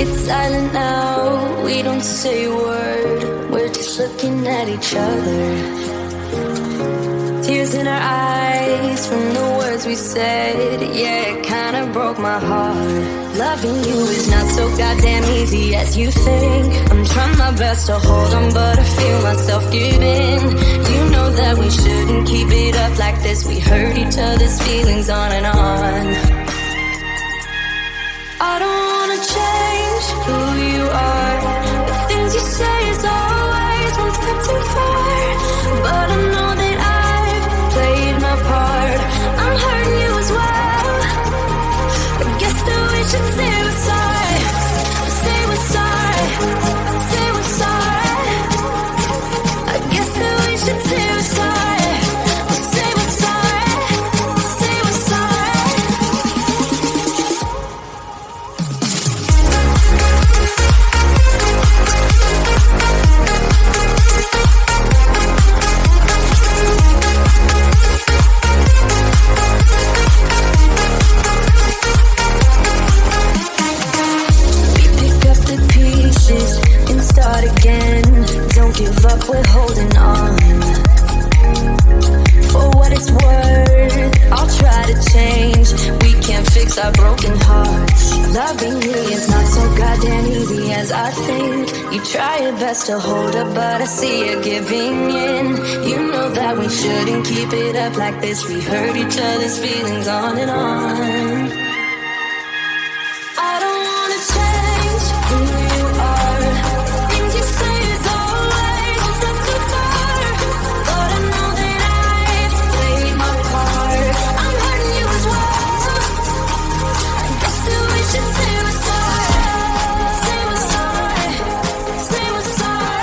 It's silent now, we don't say a word. We're just looking at each other. Tears in our eyes from the words we said. Yeah, it kinda broke my heart. Loving you is not so goddamn easy as you think. I'm trying my best to hold on, but I feel myself giving. You know that we shouldn't keep it up like this. We hurt each other's feelings on and on. I don't wanna change who you are. The things you say is always one step too far. But I know that I've played my part. I'm hurting you as well. I guess that we should say we're sorry. Say we're sorry. Say we're sorry. I guess that we should say we're sorry. Say we're sorry. Say we're sorry. And start again. Don't give up, we're holding on. For what it's worth, I'll try to change. We can't fix our broken hearts. Loving you is not so goddamn easy as I think. You try your best to hold up, but I see you giving in. You know that we shouldn't keep it up like this. We hurt each other's feelings on and on. I don't wanna change who you are. Things you say is always one step too far. But I know that I've played my part. I'm hurting you as well. I guess that we should say we're sorry. Say we're sorry. Say we're sorry.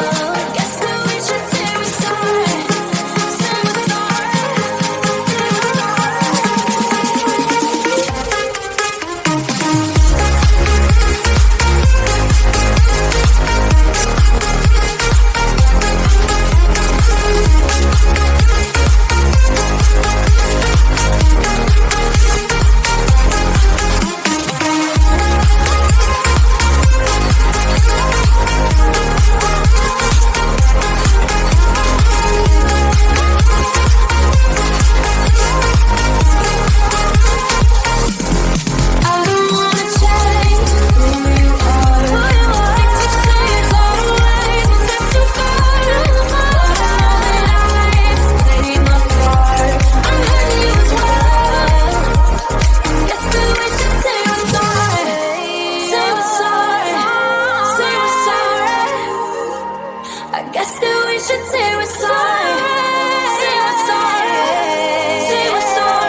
I guess that we should say we're sorry. Say we're sorry.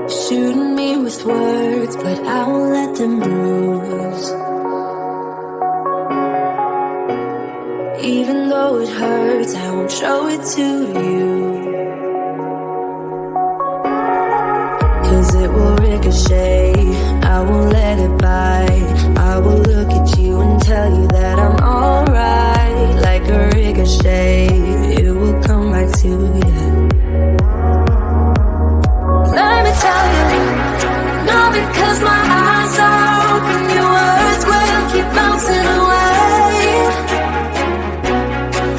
Shooting me with words, but I won't let them bruise. Even though it hurts, I won't show it to you. 'Cause it will ricochet, I won't let it bite. I will look at you and tell you that I'm alright. Like a ricochet, it will come back to you. Let me tell you, not because my eyes are open, your words will keep bouncing away.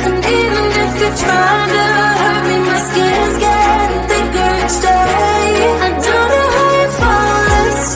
And even if you're trying to hurt me, my skin's getting thicker each day. I don't know how you fall asleep.